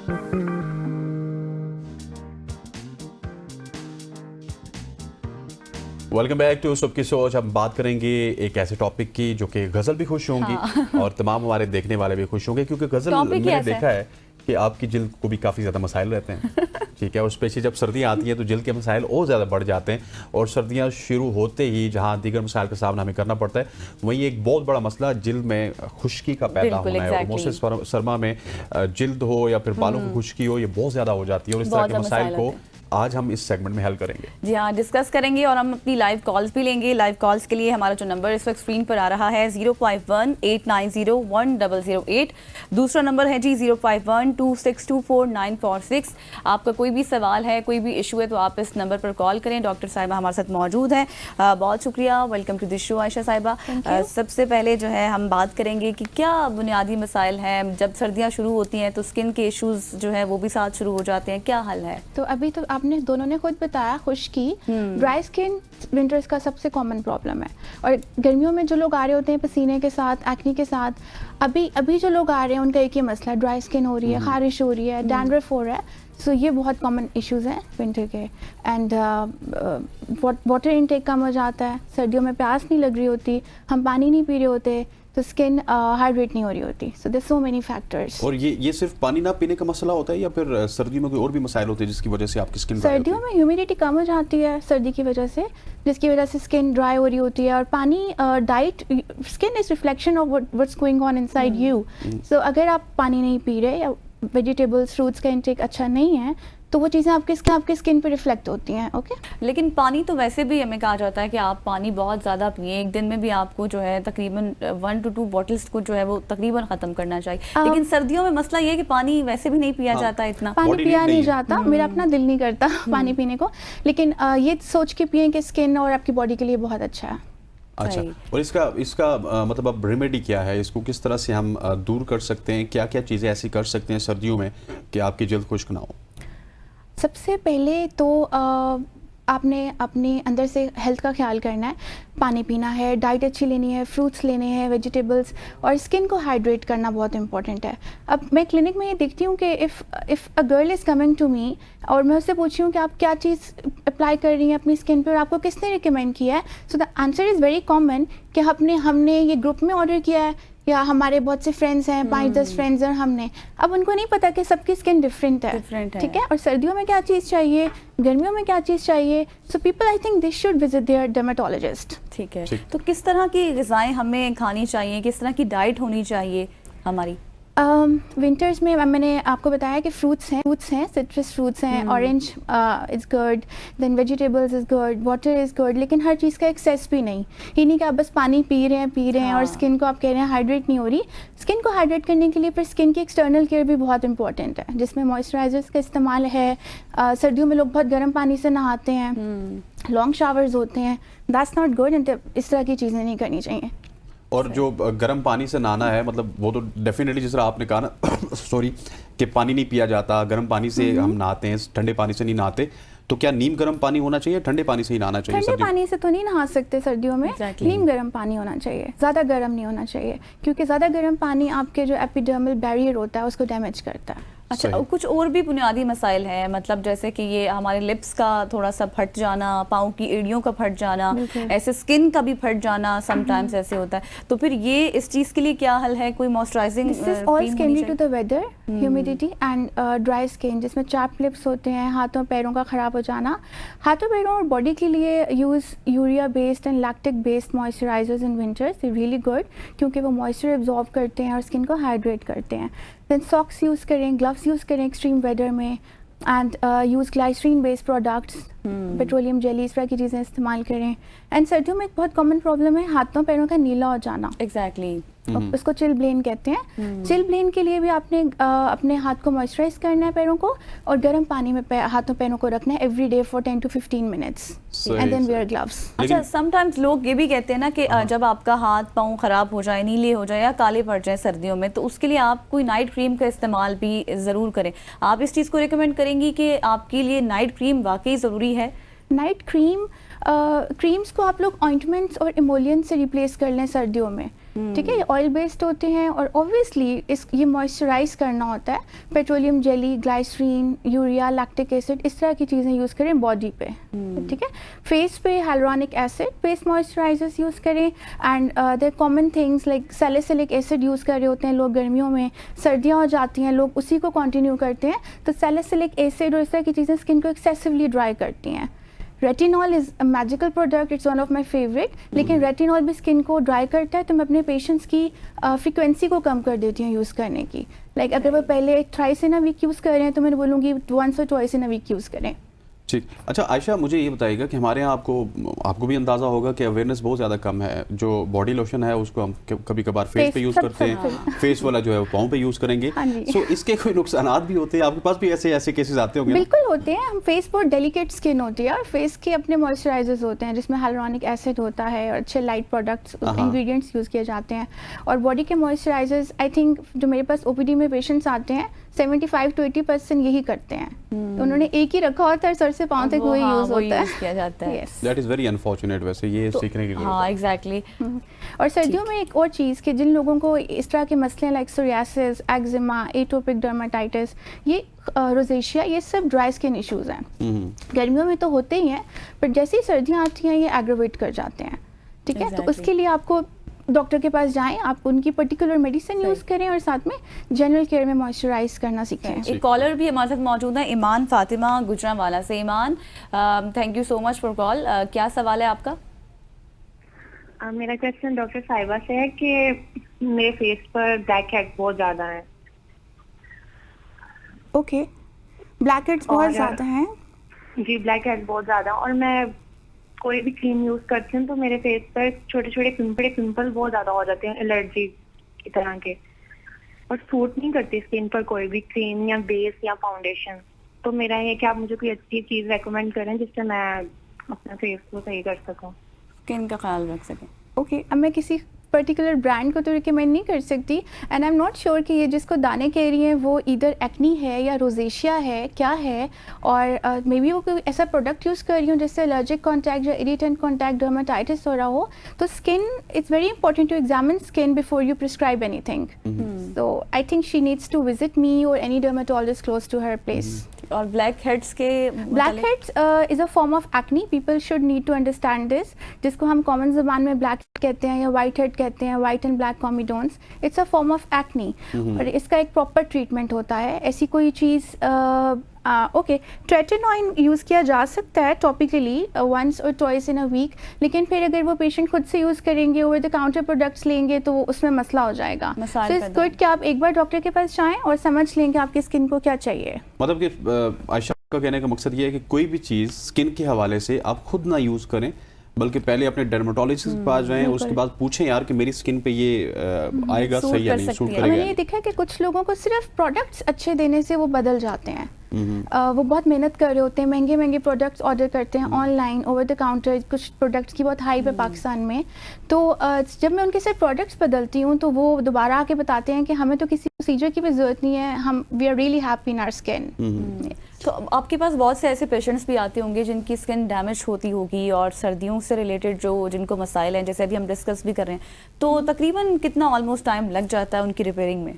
Welcome back to सबकी सोच। हम बात करेंगे एक ऐसे टॉपिक की जो कि गज़ल भी खुश होंगी और तमाम हमारे देखने वाले भी खुश होंगे, क्योंकि गज़ल मैंने देखा है कि आपकी जिल्द को भी काफ़ी ज़्यादा मसाइल रहते हैं। ठीक है, और स्पेशली जब सर्दियाँ आती हैं तो जिल्द के मसाइल और ज़्यादा बढ़ जाते हैं। और सर्दियाँ शुरू होते ही जहाँ दीगर मसाइल का सामना हमें करना पड़ता है, वहीं एक बहुत बड़ा मसला जिल्द में खुश्की का पैदा होना है। और मौसम सरमा में जिल्द हो या फिर बालों की खुश्की हो, ये बहुत ज़्यादा हो जाती है। और इस तरह के मसाइल को आज हम इस सेगमेंट में हल करेंगे। जी हाँ, डिस्कस करेंगे और हम अपनी लाइव कॉल्स भी लेंगे। लाइव कॉल्स के लिए हमारा जो नंबर इस वक्त स्क्रीन पर आ रहा है 0518901008। दूसरा नंबर है जी 0512624946। आपका कोई भी सवाल है, कोई भी इशू है तो आप इस नंबर पर कॉल करें। डॉक्टर साहिबा हमारे साथ मौजूद हैं। बहुत शुक्रिया, welcome to the show Ayesha Sahiba. सबसे पहले जो है हम बात करेंगे कि क्या बुनियादी मसाइल हैं। जब सर्दियाँ शुरू होती हैं तो स्किन के इशूज़ जो है वो भी साथ शुरू हो जाते हैं, क्या हल है? तो अभी तो आपने दोनों ने खुद बताया, खुश्की, ड्राई स्किन विंटर्स का सबसे कॉमन प्रॉब्लम है। और गर्मियों में जो लोग आ रहे होते हैं पसीने के साथ, एक्ने के साथ, अभी जो लोग आ रहे हैं उनका एक ही मसला है, ड्राई स्किन हो रही है, खारिश हो रही है, डैंड्रफ हो रहा है। सो ये बहुत कॉमन इश्यूज हैं विंटर के। एंड वाटर इनटेक कम हो जाता है, सर्दियों में प्यास नहीं लग रही होती, हम पानी नहीं पी रहे होते, तो स्किन हाइड्रेट नहीं हो रही होती। So there so many factors. और ये सिर्फ पानी ना पीने का मसला होता है या फिर सर्दियों में कोई और भी मसाइल होते हैं जिसकी वजह से आपकी स्किन? सर्दियों में ह्यूमिडिटी कम हो जाती है सर्दी की वजह से, जिसकी वजह से स्किन ड्राई हो रही होती है। और पानी, diet, skin is reflection of what's going on inside you. So अगर आप पानी नहीं पी रहे या वेजिटेबल्स, फ्रूट्स का इंटेक अच्छा नहीं है तो वो चीज़ें आपके स्किन पे रिफ्लेक्ट होती हैं। ओके, लेकिन पानी तो वैसे भी हमें कहा जाता है कि आप पानी बहुत ज़्यादा पिए। एक दिन में भी आपको जो है तकरीबन 1 to 2 बॉटल्स को जो है वो तकरीबन ख़त्म करना चाहिए। लेकिन सर्दियों में मसला ये है कि पानी वैसे भी नहीं पिया जाता इतना, पानी पिया नहीं जाता। मेरा अपना दिल नहीं करता पानी पीने को, लेकिन ये सोच के पिए कि स्किन और आपकी बॉडी के लिए बहुत अच्छा है। अच्छा, और इसका मतलब अब रेमेडी क्या है? इसको किस तरह से हम दूर कर सकते हैं? क्या क्या चीज़ें ऐसी कर सकते हैं सर्दियों में कि आपकी जल्द खुश्क ना हो? सबसे पहले तो आपने अपने अंदर से हेल्थ का ख्याल करना है, पानी पीना है, डाइट अच्छी लेनी है, फ्रूट्स लेने हैं, वेजिटेबल्स, और स्किन को हाइड्रेट करना बहुत इंपॉर्टेंट है। अब मैं क्लिनिक में ये देखती हूँ कि if a girl is coming to me और मैं उससे पूछी हूँ कि आप क्या चीज़ अप्लाई कर रही हैं अपनी स्किन पे और आपको किसने रिकमेंड किया है, so the answer is very common कि हमने ये ग्रुप में ऑर्डर किया है या हमारे बहुत से फ्रेंड्स हैं, 5-10 फ्रेंड्स हैं, हमने। अब उनको नहीं पता कि सबकी स्किन डिफरेंट है। ठीक है, और सर्दियों में क्या चीज़ चाहिए, गर्मियों में क्या चीज़ चाहिए। So people I think they should visit their dermatologist. ठीक है, तो किस तरह की ग़िज़ाएं हमें खानी चाहिए, किस तरह की डाइट होनी चाहिए हमारी? विंटर्स में मैंने आपको बताया कि फ्रूट्स हैं, सिट्रस फ्रूट्स हैं, orange is good, then vegetables is good, water is good, लेकिन हर चीज़ का एक्सेस भी नहीं। ये नहीं कि आप बस पानी पी रहे हैं और स्किन को आप कह रहे हैं हाइड्रेट नहीं हो रही। स्किन को हाइड्रेट करने के लिए फिर स्किन की एक्सटर्नल केयर भी बहुत इंपॉर्टेंट है, जिसमें मॉइस्चराइजर्स का इस्तेमाल है। सर्दियों में लोग बहुत गर्म पानी से नहाते हैं, लॉन्ग शावर्स होते हैं, दैट्स नॉट गुड। एंड इस तरह की चीज़ें नहीं करनी चाहिए। और जो गर्म पानी से नहाना है, मतलब वो तो डेफिनेटली जिस तरह आपने कहा ना सॉरी, कि पानी नहीं पिया जाता, गर्म पानी से हम नहाते हैं, ठंडे पानी से नहीं नहाते, तो क्या नीम गर्म पानी होना चाहिए, ठंडे पानी से ही नहाना चाहिए? ठंडे पानी से तो नहीं नहा सकते सर्दियों में। नीम गर्म पानी होना चाहिए, ज़्यादा गर्म नहीं होना चाहिए, क्योंकि ज़्यादा गर्म पानी आपके जो एपिडर्मल बैरियर होता है उसको डैमेज करता है। अच्छा, कुछ और भी बुनियादी मसाइल हैं, मतलब जैसे कि ये हमारे लिप्स का थोड़ा सा फट जाना, पाँव की एड़ियों का फट जाना, ऐसे स्किन का भी फट जाना समटाइम्स ऐसे होता है। तो फिर ये इस चीज़ के लिए क्या हल है? कोई moisturising? This is all skin due to the weather, humidity and dry skin, जिसमें चैप लिप्स होते हैं, हाथों पैरों का ख़राब हो जाना। हाथों पैरों और बॉडी के लिए use urea based and lactic based moisturisers in winters, really good, क्योंकि वो मॉइस्चर एब्जॉर्ब करते हैं और स्किन को हाइड्रेट करते हैं। देन सॉक्स यूज़ करें, ग्लव्स यूज़ करें एक्सट्रीम वेदर में, and use glycerine based products, petroleum jelly, इस तरह की चीज़ें इस्तेमाल करें। एंड सर्दियों में एक बहुत कॉमन प्रॉब्लम है हाथों पैरों का नीला हो जाना। एग्जैक्टली, उसको चिल ब्लेन कहते हैं। चिल ब्लेन के लिए भी आपने अपने हाथ को मॉइस्चराइज करना है पैरों को, और गर्म पानी में हाथों पैरों को रखना है every day for 10 to 15 minutes, and then wear gloves. अच्छा, समटाइम्स लोग ये भी कहते हैं ना कि जब आपका हाथ पाँव खराब हो जाए, नीले हो जाए या काले पड़ जाए सर्दियों में, तो उसके लिए आप कोई नाइट क्रीम का इस्तेमाल भी ज़रूर करें। आप इस चीज़ को रिकमेंड करेंगी कि आपके लिए नाइट क्रीम वाकई ज़रूरी है? नाइट क्रीम्स को आप लोग ऑइंटमेंट्स और इमोलियंस से रिप्लेस कर लें सर्दियों में। ठीक है, ये ऑयल बेस्ड होते हैं और ऑब्वियसली ये मॉइस्चराइज करना होता है। Petroleum jelly, glycerine, urea, lactic acid, इस तरह की चीज़ें यूज़ करें बॉडी पे। ठीक है, फेस पे hyaluronic acid based moisturisers use करें and there common things like salicylic acid use कर रहे होते हैं लोग गर्मियों में, सर्दियाँ हो जाती हैं लोग उसी को कंटिन्यू करते हैं, तो सैलिसिलिक एसिड और इस तरह की चीज़ें स्किन को एक्सेसिवली ड्राई करती हैं। Retinol is a magical product, it's one of my favourite, लेकिन रेटिनॉल भी स्किन को ड्राई करता है, तो मैं अपने पेशेंट्स की फ्रिक्वेंसी को कम कर देती हूँ यूज़ करने की। लाइक अगर वो पहले thrice in a week use कर रहे हैं तो मैं बोलूँगी once or twice in a week use करें। ठीक। अच्छा आयशा, मुझे ये बताइएगा कि हमारे यहाँ आपको भी अंदाज़ा होगा कि अवेयरनेस बहुत ज़्यादा कम है। जो बॉडी लोशन है उसको हम कभी कभार फेस पे यूज़ करते हैं, फेस वाला जो है वो पाँव पे यूज़ करेंगे। सो इसके कोई नुकसानात भी होते हैं? आपके पास भी ऐसे केसेस आते होंगे? बिल्कुल होते हैं। हम फेस बहुत डेलिकेट स्किन होती है और फेस के अपने मॉइस्चराइजर्स होते हैं जिसमें हाइलुरोनिक एसिड होता है और अच्छे लाइट प्रोडक्ट्स इंग्रेडिएंट्स यूज़ किए जाते हैं। और बॉडी के मॉइस्चराइजर्स आई थिंक जो मेरे पास ओपीडी में पेशेंट्स आते हैं 75 to 80% यही करते हैं। तो उन्होंने एक ही रखा होता है, सर से पाँव तक वही यूज़ होता है, किया जाता है। That is very unfortunate. वैसे ये सीखने के लिए हाँ एग्जैक्टली। और सर्दियों में एक और चीज़ कि जिन लोगों को इस तरह के मसले like psoriasis, eczema, atopic dermatitis, ये रोजेशिया, ये सब ड्राई स्किन इश्यूज़ हैं। गर्मियों में तो होते ही हैं, पर जैसे ही सर्दियाँ आती हैं ये एग्रेवेट कर जाते हैं। ठीक है, तो उसके लिए आपको डॉक्टर के पास जाएं, आप उनकी पर्टिकुलर मेडिसिन यूज़ करें और साथ में जनरल केयर में मॉइस्चराइज करना सीखें। एक कॉलर भी हमारे साथ मौजूद है, ईमान फातिमा गुजरांवाला से। Iman, thank you so much for call. क्या सवाल है आपका? मेरा क्वेश्चन डॉक्टर साहिबा से है कि मेरे फेस पर ब्लैक हेड बहुत ज़्यादा है। ओके, ब्लैक हेड्स बहुत ज़्यादा हैं? जी, ब्लैक हेड बहुत ज़्यादा, और मैं कोई भी क्रीम यूज करती हूँ तो मेरे फेस पर छोटे छोटे पिंपल बहुत ज्यादा हो जाते हैं, एलर्जी की तरह के, और सूट नहीं करती स्किन पर कोई भी क्रीम या बेस या फाउंडेशन। तो मेरा ये कि आप मुझे कोई अच्छी चीज रेकमेंड करें जिससे मैं अपने फेस को सही कर सकूं, स्किन का ख्याल रख सकें। ओके, अब मैं किसी पर्टिकुलर ब्रांड को तो रिकमेंड नहीं कर सकती and I am not sure कि ये जिसको दाने कह रही हैं वो इधर एक्नी है या रोजेशिया है, क्या है, और मे बी वो कोई ऐसा प्रोडक्ट यूज़ कर रही हूँ जिससे एलर्जिक कॉन्टैक्ट या इरिटेंट कॉन्टैक्ट डर्माटाइटिस हो रहा हो। तो skin, it's very important to examine skin before you prescribe anything. So I think she needs to visit me और any dermatologist close to her place. और ब्लैक हेड्स के, black heads is a form of acne, people should need to understand this, जिसको हम common ज़बान में black कहते हैं या वाइट हेड कहते हैं, white and black comedones. It's a form of acne और इसका एक प्रॉपर ट्रीटमेंट होता है। ऐसी कोई चीज़ ओके, ट्रेटिनॉइन यूज़ किया जा सकता है topically once or twice in a week, लेकिन फिर अगर वो पेशेंट खुद से यूज़ करेंगे, ओवर द काउंटर प्रोडक्ट्स लेंगे तो उसमें मसला हो जाएगा। तो इट्स गुड कि आप एक बार डॉक्टर के पास जाएं और समझ लें कि आपकी स्किन को क्या चाहिए। मतलब कि आयशा का कहने का मकसद ये है कि कोई भी चीज़ स्किन के हवाले से आप खुद ना यूज़ करें, बल्कि पहले अपने डर्माटोलॉजिस्ट के पास जाएं, उसके बाद पूछें यार कि मेरी स्किन पे ये आएगा सही या नहीं, सूट करेगा। मैंने ये देखा कि कुछ लोगों को सिर्फ प्रोडक्ट्स अच्छे देने से वो बदल जाते हैं। वो बहुत मेहनत कर रहे होते हैं, महंगे महंगे प्रोडक्ट्स ऑर्डर करते हैं ऑनलाइन, ओवर द काउंटर, कुछ प्रोडक्ट्स की बहुत हाइप है पाकिस्तान में। तो जब मैं उनके सिर्फ प्रोडक्ट्स बदलती हूँ तो वो दोबारा आके बताते हैं कि हमें तो किसी प्रोसीजर की भी ज़रूरत नहीं है, हम we are really happy in our skin. तो आपके पास बहुत से ऐसे पेशेंट्स भी आते होंगे जिनकी स्किन डैमेज होती होगी और सर्दियों से रिलेटेड जो जिनको मसाइल हैं, जैसे अभी हम डिस्कस भी कर रहे हैं, तो तकरीबन कितना ऑलमोस्ट टाइम लग जाता है उनकी रिपेयरिंग में?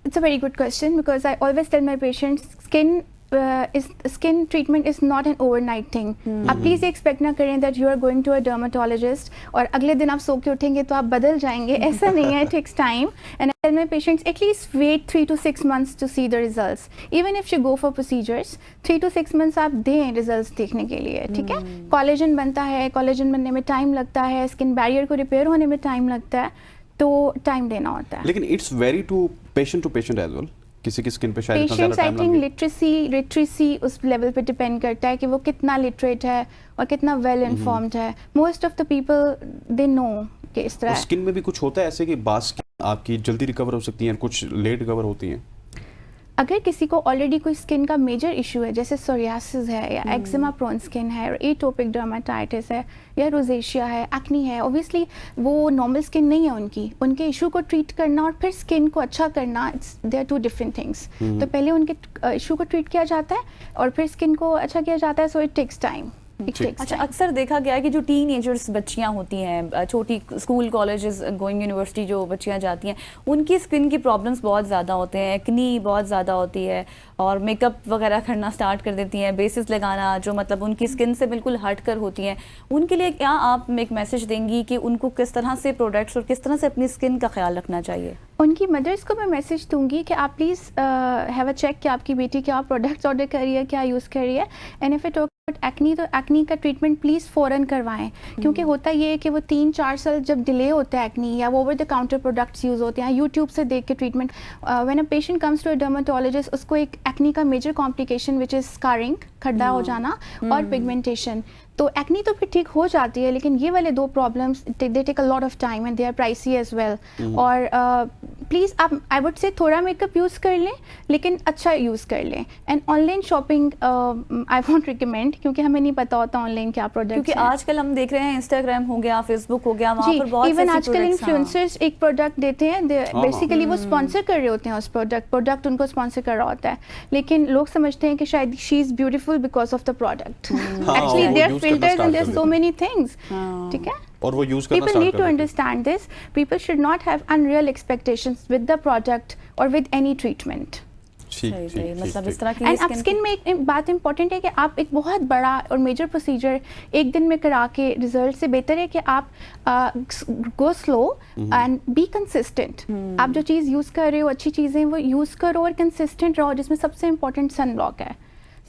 It's a very good question because I always tell my patients skin treatment is not an overnight thing. आप प्लीज़ एक्सपेक्ट ना करें that you are going to a dermatologist और अगले दिन आप सो के उठेंगे तो आप बदल जाएंगे, ऐसा नहीं है। It takes time and I tell my patients at least wait 3 to 6 months to see the results. Even if you go for procedures, 3 to 6 months आप दें रिजल्ट्स देखने के लिए, ठीक है। कोलेजन बनता है, कोलेजन बनने में टाइम लगता है, स्किन बैरियर को रिपेयर होने में टाइम लगता है, तो टाइम देना होता है। लेकिन it's very to patient as well, किसी की स्किन पे शायद इतना पेशेंट्स ज़्यादा आई टाइम थिंक लिटरेसी उस लेवल पे डिपेंड करता है कि वो कितना लिटरेट है और कितना वेल इन्फॉर्म्ड है। Most of the people they know कि इस तरह स्किन में भी कुछ होता है ऐसे कि बास आपकी जल्दी रिकवर हो सकती हैं, कुछ लेट रिकवर होती हैं। अगर किसी को ऑलरेडी कोई स्किन का मेजर इशू है, जैसे सोरियासिस है या एक्जिमा प्रोन स्किन है और एटोपिक डर्माटाइटिस है या रोजेशिया है, एक्नी है, ऑब्वियसली वो नॉर्मल स्किन नहीं है उनके इशू को ट्रीट करना और फिर स्किन को अच्छा करना, दे आर 2 डिफरेंट थिंग्स। तो पहले उनके इशू को ट्रीट किया जाता है और फिर स्किन को अच्छा किया जाता है, सो इट टेक्स टाइम। अच्छा, अक्सर देखा गया है कि जो टीनेजर्स बच्चियां होती हैं, छोटी स्कूल कॉलेजेस गोइंग यूनिवर्सिटी जो बच्चियां जाती हैं, उनकी स्किन की प्रॉब्लम्स बहुत ज़्यादा होते हैं, एक्नी बहुत ज़्यादा होती है और मेकअप वगैरह करना स्टार्ट कर देती हैं, बेसिस लगाना जो मतलब उनकी स्किन से बिल्कुल हट कर होती हैं। उनके लिए क्या आप एक मैसेज देंगी कि उनको किस तरह से प्रोडक्ट्स और किस तरह से अपनी स्किन का ख्याल रखना चाहिए? उनकी मदर्स को मैं मैसेज दूंगी कि आप प्लीज़ हैव अ चेक कि आपकी बेटी क्या प्रोडक्ट्स ऑर्डर कर रही है, क्या यूज़ कर रही है। एंड इफ इट एक्नी, तो एक्नी का ट्रीटमेंट प्लीज़ फ़ौरन करवाएं, क्योंकि होता ये है कि वो 3-4 साल जब डिले होता है एक्नी या वो over the counter products use होते हैं, यूट्यूब से देख के treatment. When a patient comes to a dermatologist, उसको एक एक्नी का major complication which is scarring, खड्डा हो जाना और पिगमेंटेशन। तो एक्नी तो फिर ठीक हो जाती है, लेकिन ये वाले दो problems they take a lot of time and they are pricey as well. और प्लीज़ आप, आई वुड से थोड़ा मेकअप यूज़ कर लें, लेकिन अच्छा यूज़ कर लें। And online shopping I want recommend, क्योंकि हमें नहीं पता होता ऑनलाइन क्या प्रोडक्ट। क्योंकि आजकल हम देख रहे हैं इंस्टाग्राम हो गया, फेसबुक हो गया, वहाँ पर बहुत इवन आजकल इन्फ्लुएंसर्स एक प्रोडक्ट देते हैं, बेसिकली वो स्पॉन्सर कर रहे होते हैं उस प्रोडक्ट उनको स्पॉन्सर कर रहा होता है, लेकिन लोग समझते हैं कि शायद she is beautiful because of the product. Actually there are filters and there so many things, ठीक है। और वो यूज करना people need to understand this. People should not have unreal expectations with the product or with any treatment. मतलब इस तरह की and आप स्किन में एक बात इंपॉर्टेंट है कि आप एक बहुत बड़ा और मेजर प्रोसीजर एक दिन में करा के रिजल्ट से बेहतर है कि आप go slow and be consistent. आप जो चीज़ यूज़ कर रहे हो, अच्छी चीज़ें वो यूज़ करो और कंसिस्टेंट रहो, जिसमें सबसे इंपॉर्टेंट सन ब्लॉक है।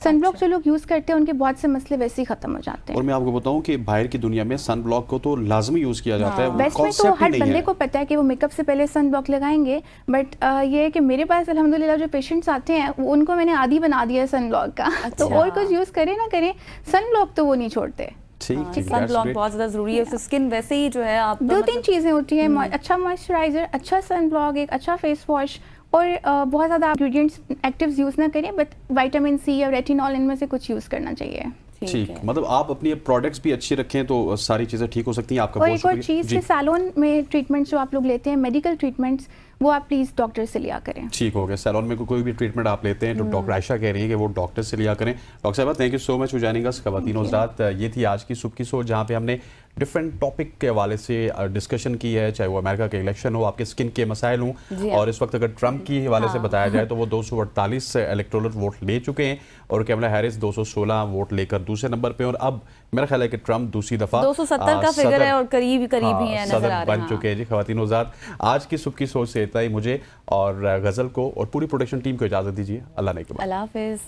सन ब्लॉक जो लोग यूज़ करते हैं उनके बहुत से मसले वैसे ही खत्म हो जाते हैं। और मैं आपको बताऊं कि बाहर की दुनिया में सन ब्लॉक को तो लाजमी यूज़ किया जाता है। वेस्ट में तो हर बंदे को पता है कि वो मेकअप से पहले सन ब्लॉक लगाएंगे, बट ये है कि मेरे पास अल्हम्दुलिल्लाह जो पेशेंट्स आते हैं उनको मैंने आदी बना दिया सन ब्लॉक का। तो और कुछ यूज़ करें ना करें, सन ब्लॉक तो वो नहीं छोड़ते। सन ब्लॉक बहुत ज़्यादा ज़रूरी है। स्किन वैसे ही जो है आप 2-3 चीज़ें होती हैं, अच्छा मॉइस्चराइजर, अच्छा सन ब्लॉक, एक अच्छा फेस वॉश, और बहुत ज़्यादा इंग्रेडिएंट्स एक्टिव्स यूज़ ना करें, बट विटामिन सी या रेटिनॉल इनमें से कुछ यूज़ करना चाहिए। ठीक, मतलब आप अपनी प्रोडक्ट्स भी अच्छी रखें तो सारी चीज़ें ठीक हो सकती हैं। आपका बहुत शुक्रिया। और एक और चीज़, सैलून में ट्रीटमेंट्स जो आप लोग लेते हैं, मेडिकल ट्रीटमेंट्स, वो आप प्लीज़ डॉक्टर से लिया करें। ठीक हो गया। सैलून में कोई भी ट्रीटमेंट आप लेते हैं तो डॉक्टर आयशा कह रही है कि वो डॉक्टर से लिया करें। डॉक्टर साहब, thank you so much for joining us. ख़वातीन और हज़रात, ये थी आज की सुबह की सोच, जहाँ पे हमने डिफरेंट टॉपिक के हवाले से डिस्कशन की है, चाहे वो अमेरिका के इलेक्शन हो, आपके स्किन के मसाइल हों, और इस वक्त अगर ट्रंप की हवाले से बताया जाए तो वो 248 इलेक्टोरल वोट ले चुके हैं और कैमला हैरिस 216 वोट लेकर दूसरे नंबर पे, और अब मेरा ख्याल है कि ट्रंप दूसरी दफ़ा 270 का फिगर है और करीब ही है, नजर आ रहा है, बन चुके हैं। जी ख़वातीन और हज़रात, आज की सुबह की सोच से इतना ही। मुझे और गज़ल को और पूरी प्रोडक्शन टीम को इजाज़त दीजिए। अल्लाह ने के बाद। अल्लाह हाफ़िज़।